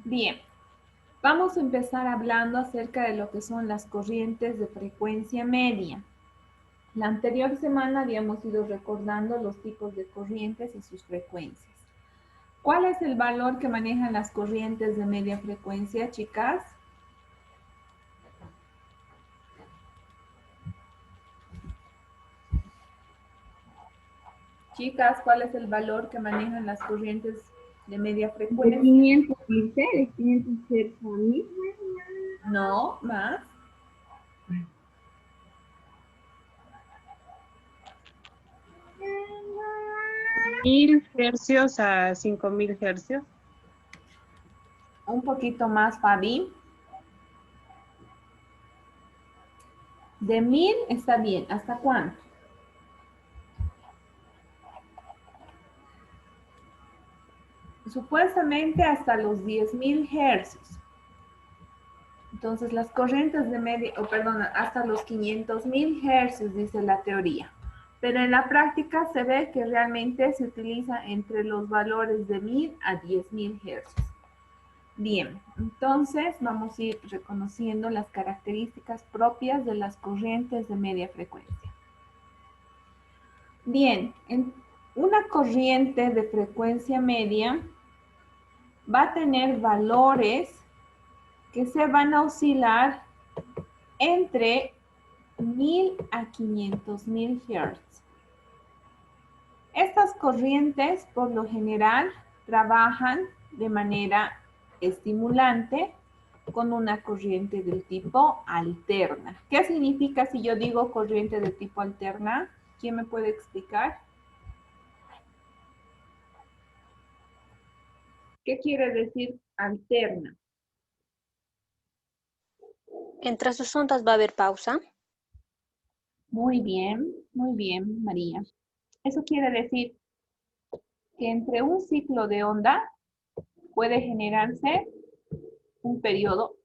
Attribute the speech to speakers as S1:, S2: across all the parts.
S1: Bien, vamos a empezar hablando acerca de lo que son las corrientes de frecuencia media. La anterior semana habíamos ido recordando los tipos de corrientes y sus frecuencias. ¿Cuál es el valor que manejan las corrientes de media frecuencia, chicas? Chicas, ¿cuál es el valor que manejan las corrientes de media
S2: De
S1: frecuencia?
S2: 500 dice, de 500 Hz a 1000.
S1: No, más.
S3: 1000 hercios a 5000 hercios.
S1: Un poquito más, Fabi. De 1000 está bien. ¿Hasta cuánto? Supuestamente hasta los 10.000 hercios. Entonces, las corrientes de media, hasta los 500.000 hercios, dice la teoría. Pero en la práctica se ve que realmente se utiliza entre los valores de 1000 a 10.000 hercios. Bien, entonces vamos a ir reconociendo las características propias de las corrientes de media frecuencia. Bien, en una corriente de frecuencia media va a tener valores que se van a oscilar entre 1000 a 500.000 Hz. Estas corrientes por lo general trabajan de manera estimulante con una corriente del tipo alterna. ¿Qué significa si yo digo corriente de tipo alterna? ¿Quién me puede explicar? ¿Qué quiere decir alterna?
S4: Entre sus ondas va a haber pausa.
S1: Muy bien, María. Eso quiere decir que entre un ciclo de onda puede generarse un periodo,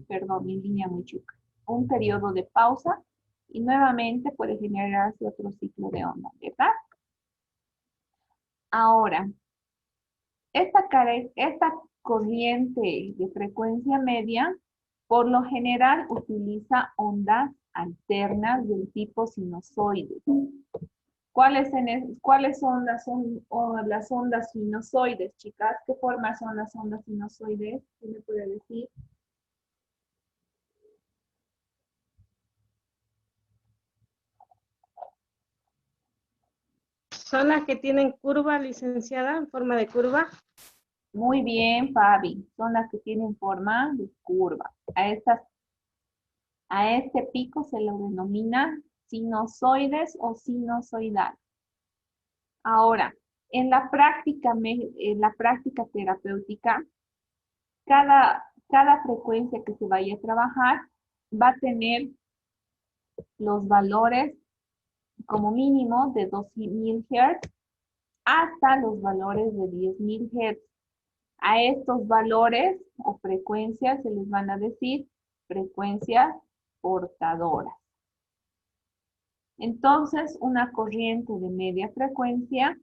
S1: perdón, mi línea muy chuca, un periodo de pausa y nuevamente puede generarse otro ciclo de onda, ¿verdad? Ahora, esta corriente de frecuencia media por lo general utiliza ondas alternas del tipo sinusoide. ¿Cuáles son las ondas sinusoides, chicas? ¿Qué formas son las ondas sinusoides? ¿Quién me puede decir?
S3: Son las que tienen curva, licenciada, en forma de curva.
S1: Muy bien, Fabi. Son las que tienen forma de curva. A este pico se lo denomina sinusoides o sinusoidal. Ahora, en la práctica terapéutica, cada frecuencia que se vaya a trabajar va a tener los valores como mínimo de 2000 Hz hasta los valores de 10.000 Hz. A estos valores o frecuencias se les van a decir frecuencias portadoras. Entonces, una corriente de media frecuencia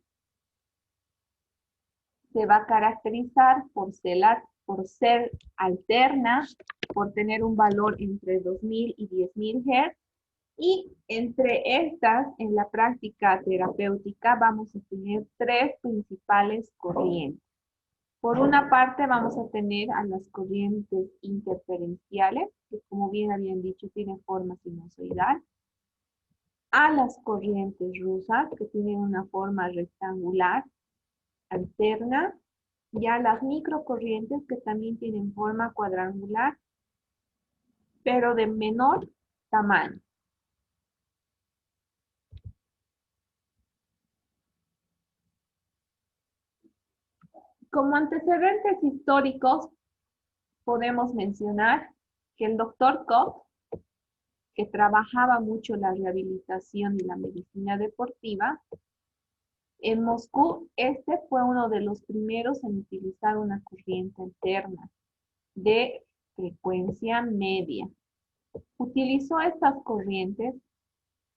S1: se va a caracterizar por ser alterna, por tener un valor entre 2000 y 10.000 Hz. Y entre estas, en la práctica terapéutica, vamos a tener tres principales corrientes. Por una parte, vamos a tener a las corrientes interferenciales, que como bien habían dicho, tienen forma sinusoidal. A las corrientes rusas, que tienen una forma rectangular, alterna. Y a las microcorrientes, que también tienen forma cuadrangular, pero de menor tamaño. Como antecedentes históricos, podemos mencionar que el doctor Koch, que trabajaba mucho la rehabilitación y la medicina deportiva, en Moscú, este fue uno de los primeros en utilizar una corriente alterna de frecuencia media. Utilizó estas corrientes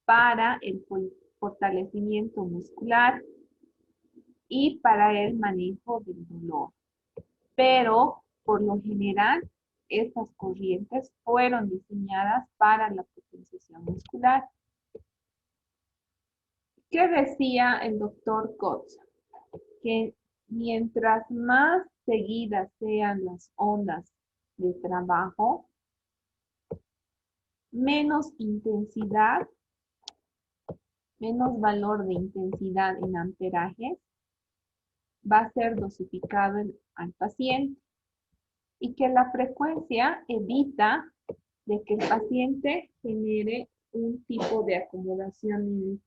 S1: para el fortalecimiento muscular y para el manejo del dolor. Pero por lo general, estas corrientes fueron diseñadas para la potenciación muscular. ¿Qué decía el doctor Cox? Que mientras más seguidas sean las ondas de trabajo, menos intensidad, menos valor de intensidad en amperajes va a ser dosificado al paciente y que la frecuencia evita de que el paciente genere un tipo de acomodación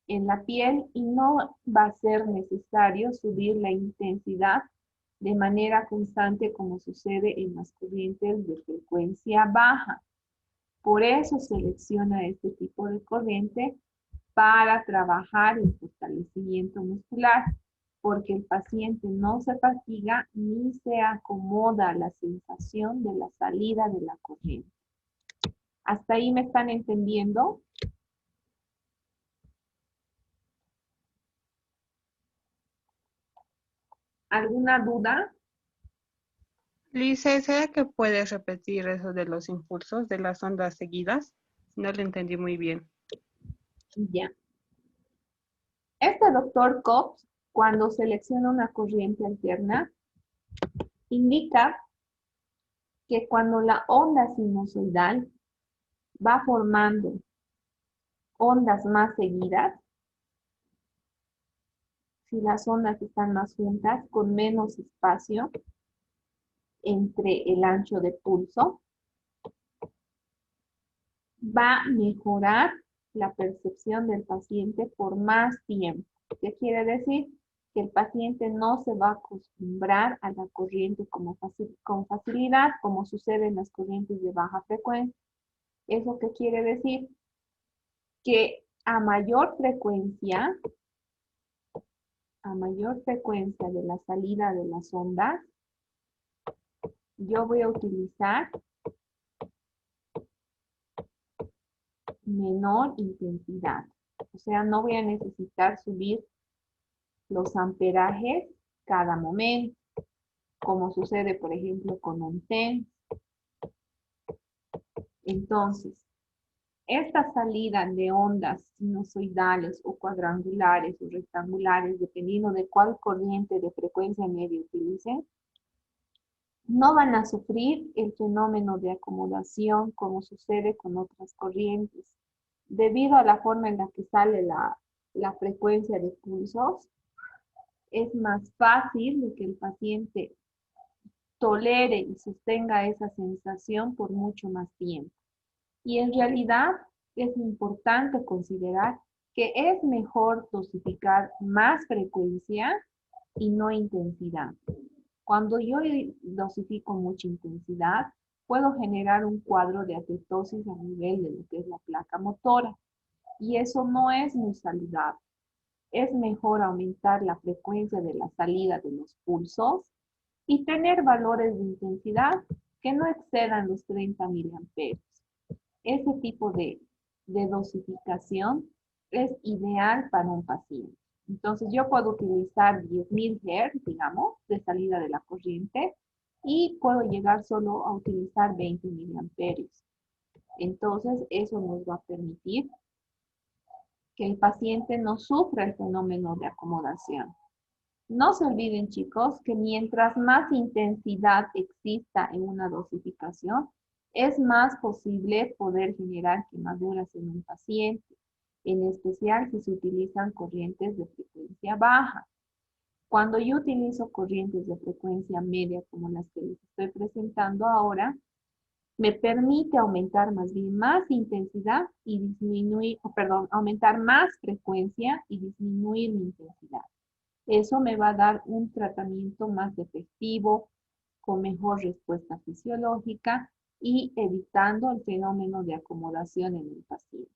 S1: en la piel y no va a ser necesario subir la intensidad de manera constante como sucede en las corrientes de frecuencia baja. Por eso selecciona este tipo de corriente para trabajar el fortalecimiento muscular, porque el paciente no se fatiga ni se acomoda a la sensación de la salida de la corriente. ¿Hasta ahí me están entendiendo? ¿Alguna duda?
S3: Lice, ¿será que puedes repetir eso de los impulsos de las ondas seguidas? No lo entendí muy bien.
S1: Ya. Este doctor Cox, cuando selecciona una corriente alterna, indica que cuando la onda sinusoidal va formando ondas más seguidas, si las ondas están más juntas, con menos espacio entre el ancho de pulso, va a mejorar la percepción del paciente por más tiempo. ¿Qué quiere decir? Que el paciente no se va a acostumbrar a la corriente con facilidad, como sucede en las corrientes de baja frecuencia. ¿Eso qué quiere decir? Que a mayor frecuencia de la salida de las ondas, yo voy a utilizar menor intensidad. O sea, no voy a necesitar subir los amperajes cada momento, como sucede, por ejemplo, con un TENS. Entonces, esta salida de ondas sinusoidales o cuadrangulares o rectangulares, dependiendo de cuál corriente de frecuencia media utilicen, no van a sufrir el fenómeno de acomodación como sucede con otras corrientes. Debido a la forma en la que sale la frecuencia de pulsos, es más fácil de que el paciente tolere y sostenga esa sensación por mucho más tiempo. Y en realidad es importante considerar que es mejor dosificar más frecuencia y no intensidad. Cuando yo dosifico mucha intensidad, puedo generar un cuadro de atetosis a nivel de lo que es la placa motora. Y eso no es muy saludable. Es mejor aumentar la frecuencia de la salida de los pulsos y tener valores de intensidad que no excedan los 30 miliamperios. Ese tipo de dosificación es ideal para un paciente. Entonces yo puedo utilizar 10.000 Hz, digamos, de salida de la corriente y puedo llegar solo a utilizar 20 miliamperios. Entonces eso nos va a permitir que el paciente no sufra el fenómeno de acomodación. No se olviden, chicos, que mientras más intensidad exista en una dosificación, es más posible poder generar quemaduras en un paciente, en especial si se utilizan corrientes de frecuencia baja. Cuando yo utilizo corrientes de frecuencia media, como las que les estoy presentando ahora, me permite aumentar más intensidad y disminuir, aumentar más frecuencia y disminuir mi intensidad. Eso me va a dar un tratamiento más efectivo, con mejor respuesta fisiológica y evitando el fenómeno de acomodación en el paciente.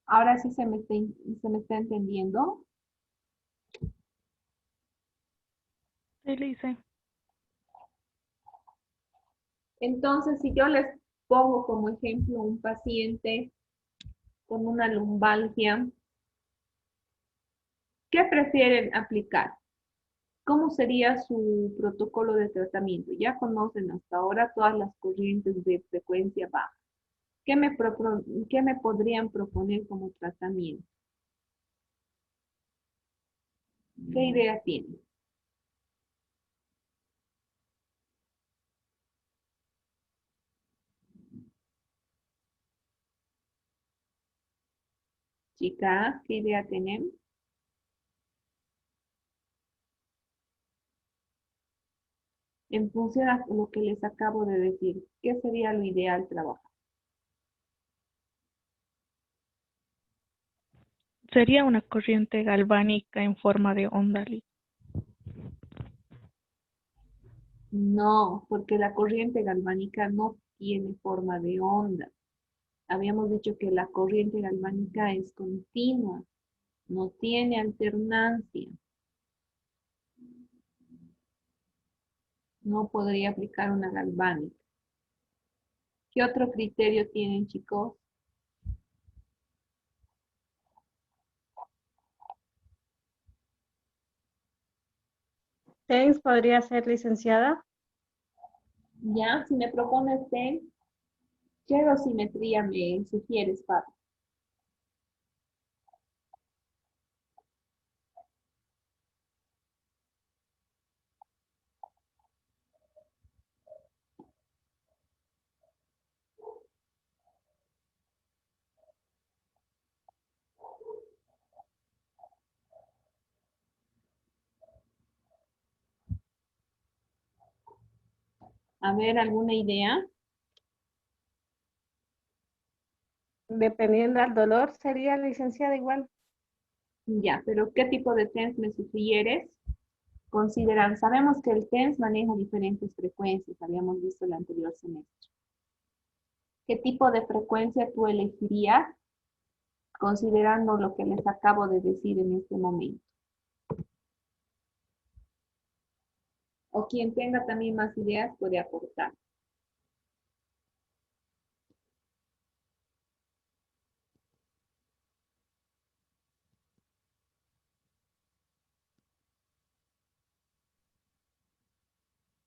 S1: Ahora sí se me está entendiendo.
S3: Sí, Lice.
S1: Entonces, si yo les pongo como ejemplo un paciente con una lumbalgia, ¿qué prefieren aplicar? ¿Cómo sería su protocolo de tratamiento? Ya conocen hasta ahora todas las corrientes de frecuencia baja. ¿Qué me podrían proponer como tratamiento? ¿Qué idea tienen? Chicas, ¿qué idea tienen? En función a lo que les acabo de decir, ¿qué sería lo ideal trabajar?
S5: Sería una corriente galvánica en forma de onda.
S1: No, porque la corriente galvánica no tiene forma de onda. Habíamos dicho que la corriente galvánica es continua, no tiene alternancia. No podría aplicar una galvánica. ¿Qué otro criterio tienen, chicos?
S3: TENS podría ser licenciada.
S1: Ya, si me propones TEN, ¿qué dosimetría me sugieres, Pablo? A ver, ¿alguna idea?
S3: Dependiendo del dolor, sería licenciada igual.
S1: Ya, pero ¿qué tipo de TENS me sugieres? Sabemos que el TENS maneja diferentes frecuencias, habíamos visto el anterior semestre. ¿Qué tipo de frecuencia tú elegirías considerando lo que les acabo de decir en este momento? O quien tenga también más ideas puede aportar.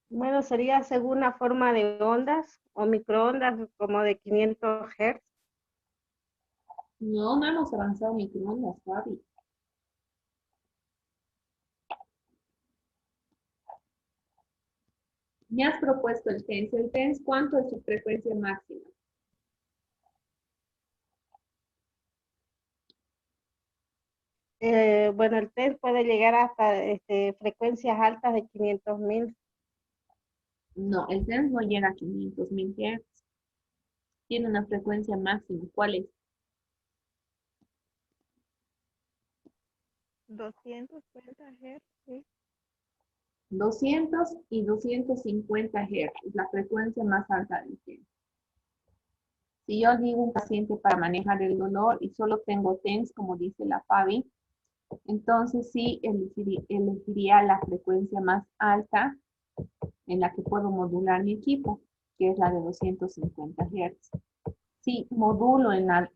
S3: Bueno, sería según la forma de ondas o microondas como de 500 Hz.
S1: No, no hemos avanzado microondas, Fabi. Me has propuesto el TENS. ¿El TENS cuánto es su frecuencia máxima?
S3: Bueno, el TENS puede llegar hasta frecuencias altas de 500.000.
S1: No, el TENS no llega a 500.000 Hz. Tiene una frecuencia máxima. ¿Cuál es?
S5: 250 Hz, sí.
S1: 200 y 250 Hz es la frecuencia más alta del TENS. Si yo digo un paciente para manejar el dolor y solo tengo TENS, como dice la Fabi, entonces sí elegiría la frecuencia más alta en la que puedo modular mi equipo, que es la de 250 Hz. Si modulo en la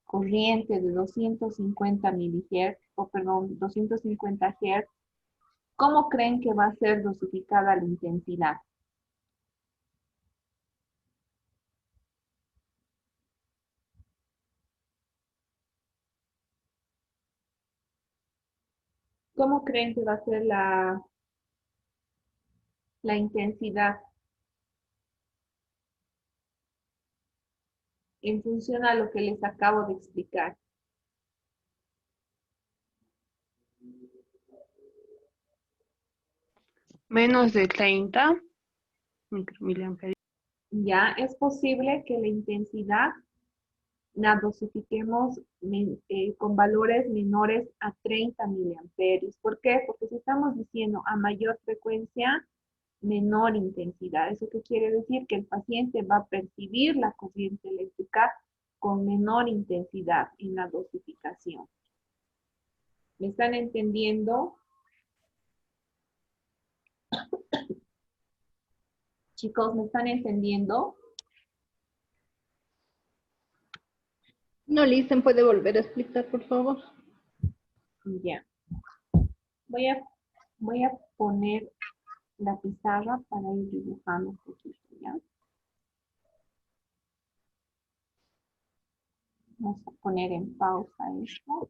S1: corriente de 250 milihertz, o perdón, 250 Hz, ¿cómo creen que va a ser dosificada la intensidad? ¿Cómo creen que va a ser la intensidad en función a lo que les acabo de explicar?
S3: Menos de 30 micromiliamperios.
S1: Ya es posible que la intensidad la dosifiquemos con valores menores a 30 miliamperios. ¿Por qué? Porque si estamos diciendo a mayor frecuencia, menor intensidad. ¿Eso qué quiere decir? Que el paciente va a percibir la corriente eléctrica con menor intensidad en la dosificación. ¿Me están entendiendo? Chicos, ¿me están entendiendo?
S2: No, Listen, ¿puede volver a explicar, por favor?
S1: Ya. Voy a Voy a poner la pizarra para ir dibujando un poquito, ¿ya? Vamos a poner en pausa esto.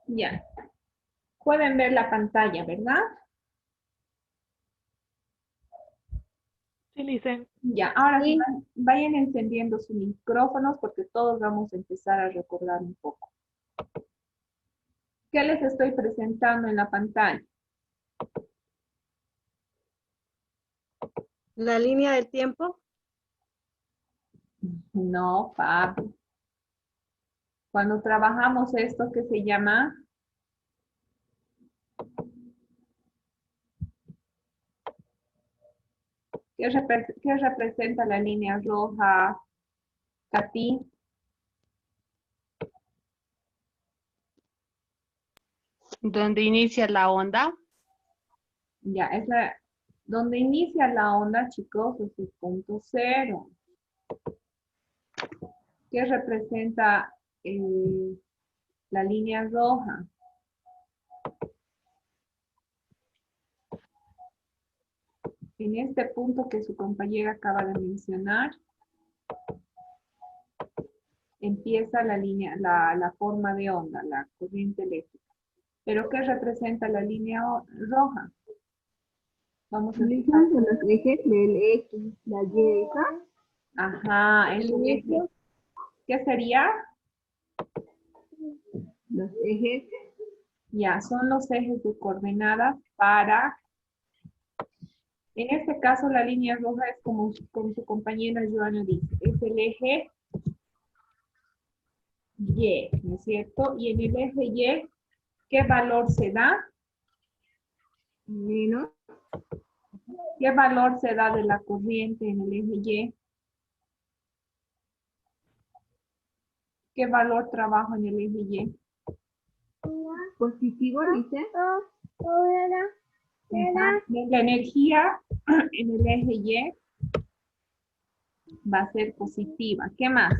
S1: Ya. Pueden ver la pantalla, ¿verdad?
S5: Sí, Licen.
S1: Ya, ahora sí,
S3: Sí.
S1: vayan encendiendo sus micrófonos porque todos vamos a empezar a recordar un poco. ¿Qué les estoy presentando en la pantalla?
S3: La línea del tiempo.
S1: No, Pablo. Cuando trabajamos esto que se llama... ¿Qué representa la línea roja, Katy?
S6: Donde inicia la onda.
S1: Ya, es la... Donde inicia la onda, chicos, es el punto cero. ¿Qué representa la línea roja? En este punto que su compañera acaba de mencionar, empieza la línea, la forma de onda, la corriente eléctrica. ¿Pero qué representa la línea roja? Vamos a empezar.
S2: Los ejes del X, la Y,
S1: Ajá, es el eje. ¿Qué sería?
S2: los ejes.
S1: Ya, son los ejes de coordenadas para... En este caso, la línea roja es como su compañera Joana dice, es el eje Y, ¿no es cierto? Y en el eje Y, ¿qué valor se da?
S2: Menos.
S1: ¿Qué valor se da de la corriente en el eje Y? ¿Qué valor trabajo en el eje Y?
S2: Positivo, dice.
S1: La energía en el eje Y va a ser positiva. ¿Qué más?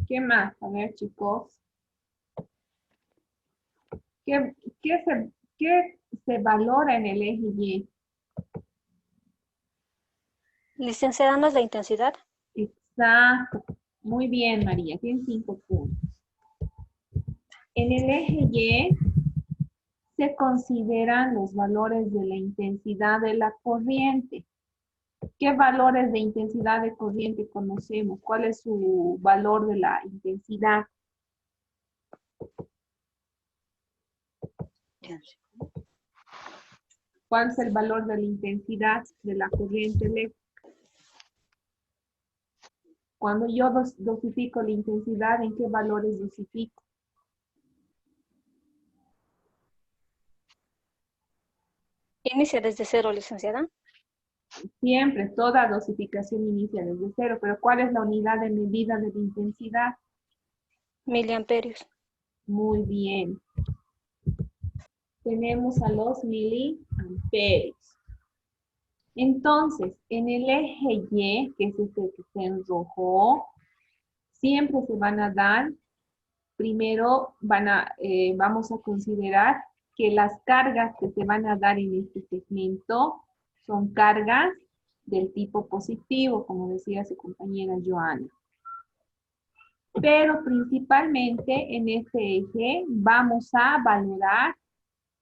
S1: ¿Qué más? A ver, chicos. ¿Qué se valora en el eje Y?
S4: Licenciada, ¿no es la intensidad?
S1: Exacto. Muy bien, María. Tienen 5 puntos. En el eje Y se consideran los valores de la intensidad de la corriente. ¿Qué valores de intensidad de corriente conocemos? ¿Cuál es su valor de la intensidad? ¿Cuál es el valor de la intensidad de la corriente eléctrica? Cuando yo dosifico la intensidad, ¿en qué valores dosifico?
S4: Inicia desde cero, licenciada.
S1: Siempre, toda dosificación inicia desde cero, pero ¿cuál es la unidad de medida de la intensidad?
S4: Miliamperios.
S1: Muy bien. Tenemos a los miliamperios. Entonces, en el eje Y, que es este que está en rojo, siempre se van a dar primero vamos a considerar que las cargas que se van a dar en este segmento son cargas del tipo positivo, como decía su compañera Joana. Pero principalmente en este eje vamos a valorar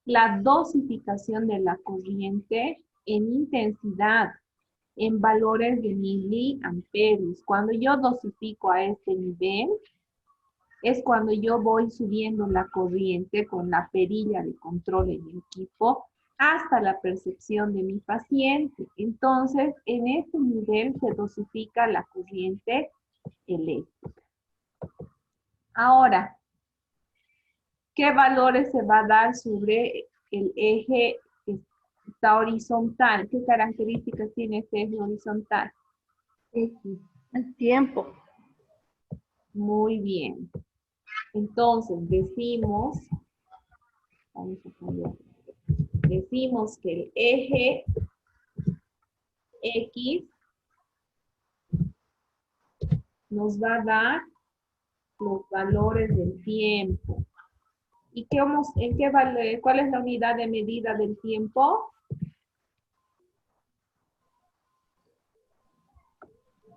S1: la dosificación de la corriente en intensidad, en valores de miliamperios. Cuando yo dosifico a este nivel, es cuando yo voy subiendo la corriente con la perilla de control en mi equipo hasta la percepción de mi paciente. Entonces, en este nivel se dosifica la corriente eléctrica. Ahora, ¿qué valores se va a dar sobre el eje que está horizontal? ¿Qué características tiene este eje horizontal?
S2: X.
S3: El tiempo.
S1: Muy bien. Entonces, vamos a cambiar. Decimos que el eje X nos va a dar los valores del tiempo. ¿Y cuál es la unidad de medida del tiempo?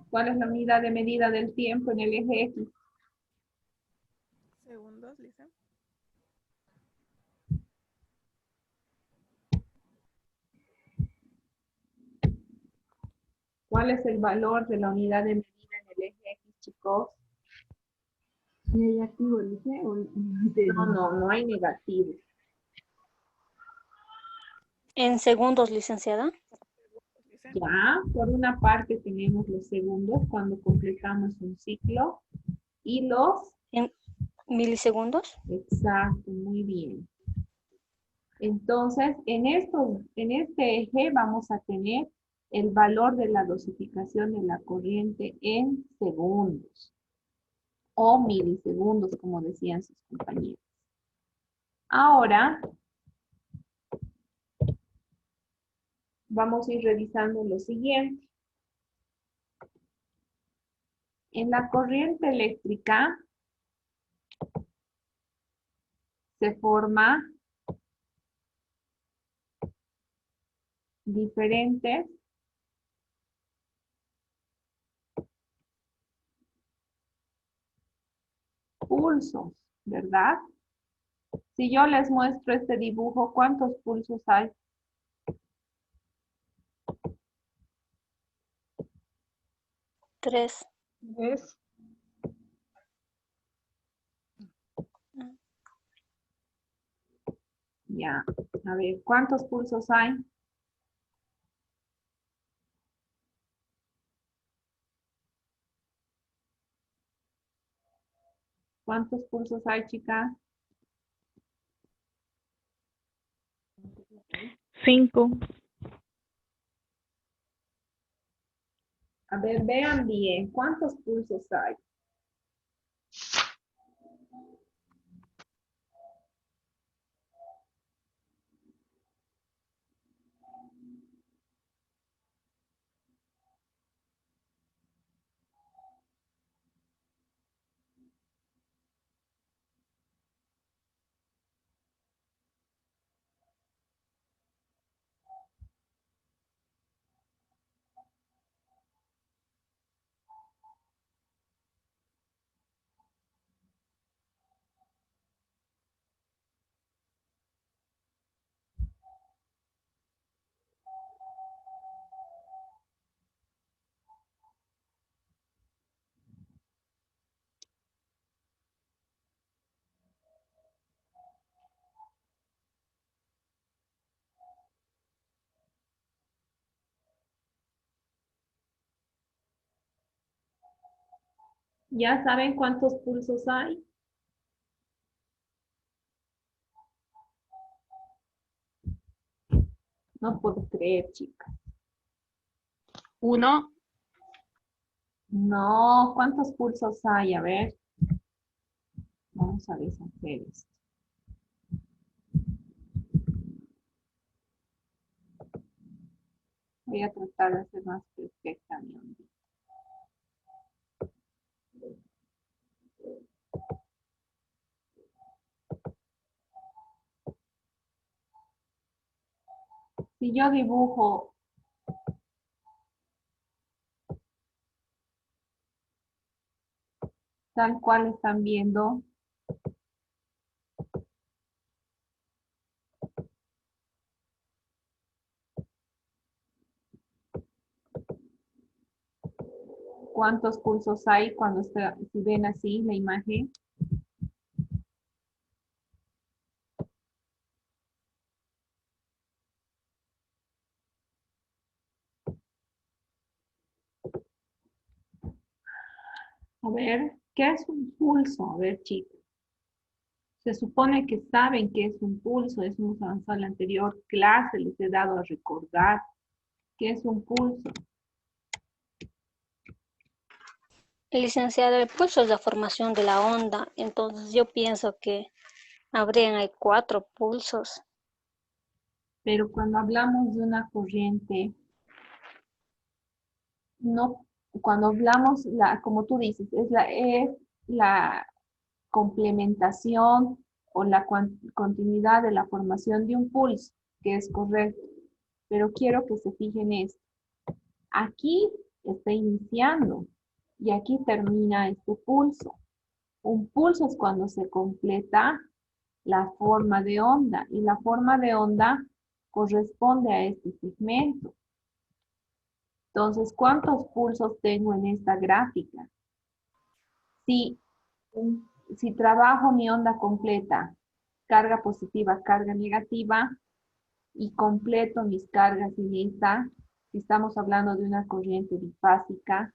S1: ¿Cuál es la unidad de medida del tiempo en el eje X?
S5: Segundos, Lisa.
S1: ¿Cuál es el valor de la unidad de medida en el eje X, chicos?
S2: Negativo, dice.
S1: No hay negativo.
S4: En segundos, licenciada.
S1: Ya, por una parte tenemos los segundos cuando completamos un ciclo y los...
S4: En milisegundos.
S1: Exacto, muy bien. Entonces, en este eje vamos a tener el valor de la dosificación de la corriente en segundos o milisegundos, como decían sus compañeros. Ahora, vamos a ir revisando lo siguiente. En la corriente eléctrica se forma diferentes pulsos, ¿verdad? Si yo les muestro este dibujo, ¿cuántos pulsos hay?
S4: Tres.
S3: Es
S1: Ya, a ver, ¿cuántos pulsos hay? ¿Cuántos pulsos hay, chicas?
S5: 5.
S1: A ver, vean bien, ¿cuántos pulsos hay? ¿Ya saben cuántos pulsos hay? No puedo creer, chicas.
S6: 1,
S1: No, ¿cuántos pulsos hay? A ver. Vamos a deshacer esto. Voy a tratar de hacer más perfecta mi ondita. Si yo dibujo tal cual están viendo, ¿cuántos pulsos hay cuando si ven así la imagen? A ver, ¿qué es un pulso? A ver, chicos. Se supone que saben qué es un pulso, es hemos avanzado en la anterior clase, les he dado a recordar qué es un pulso.
S4: Licenciada, el pulso es la formación de la onda, entonces yo pienso que habrían hay 4 pulsos.
S1: Pero cuando hablamos de una corriente, no, cuando hablamos, como tú dices, es la complementación o la continuidad de la formación de un pulso, que es correcto. Pero quiero que se fijen esto. Aquí está iniciando y aquí termina este pulso. Un pulso es cuando se completa la forma de onda y la forma de onda corresponde a este segmento. Entonces, ¿cuántos pulsos tengo en esta gráfica? Si, si trabajo mi onda completa, carga positiva, carga negativa, y completo mis cargas en esta, si estamos hablando de una corriente bifásica,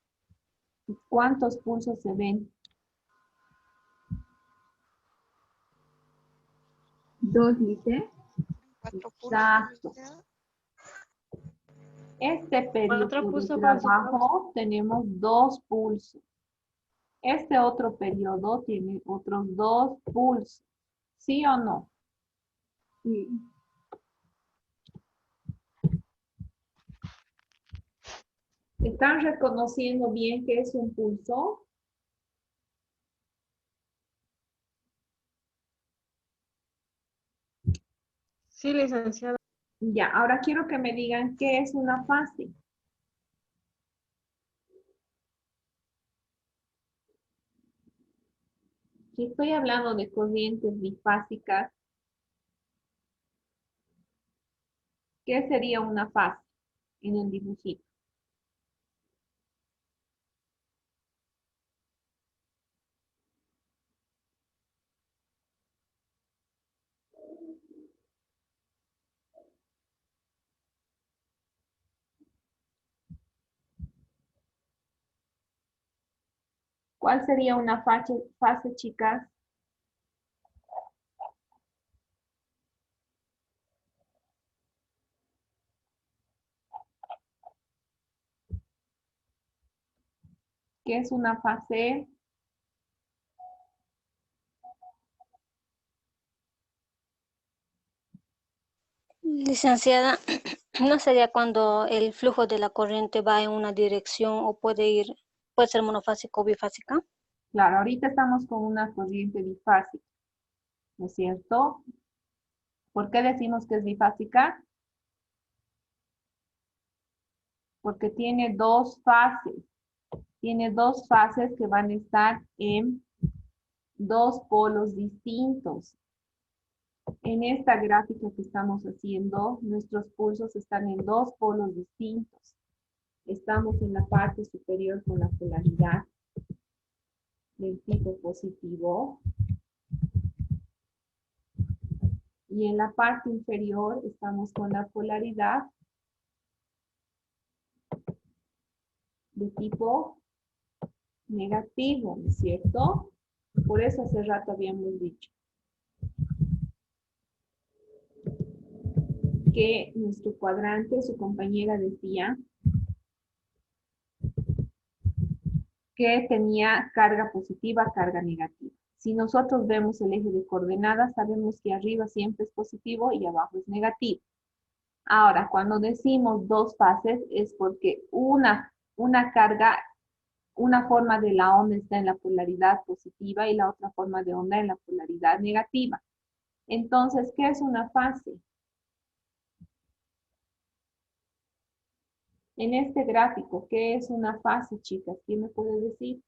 S1: ¿cuántos pulsos se ven?
S2: 2, dice.
S1: Exacto. Este periodo
S3: Otro
S1: de
S3: pulso con su
S1: trabajo tenemos 2 pulsos. Este otro periodo tiene otros 2 pulsos. ¿Sí o no?
S2: Sí.
S1: ¿Están reconociendo bien qué es un pulso?
S3: Sí, licenciada.
S1: Ya, ahora quiero que me digan qué es una fase. Si estoy hablando de corrientes bifásicas, ¿qué sería una fase en el dibujito? ¿Cuál sería una fase, chicas? ¿Qué es una fase?
S4: Licenciada, ¿no sería cuando el flujo de la corriente va en una dirección o puede ser monofásico o bifásica?
S1: Claro, ahorita estamos con una corriente bifásica, ¿no es cierto? ¿Por qué decimos que es bifásica? Porque tiene 2 fases. Tiene 2 fases que van a estar en 2 polos distintos. En esta gráfica que estamos haciendo, nuestros pulsos están en 2 polos distintos. Estamos en la parte superior con la polaridad del tipo positivo. Y en la parte inferior estamos con la polaridad de tipo negativo, ¿no es cierto? Por eso hace rato habíamos dicho que nuestro cuadrante, su compañera decía que tenía carga positiva, carga negativa. Si nosotros vemos el eje de coordenadas, sabemos que arriba siempre es positivo y abajo es negativo. Ahora, cuando decimos 2 fases, es porque una carga, una forma de la onda está en la polaridad positiva y la otra forma de onda en la polaridad negativa. Entonces, ¿qué es una fase? En este gráfico, ¿qué es una fase, chicas? ¿Quién me puede decir?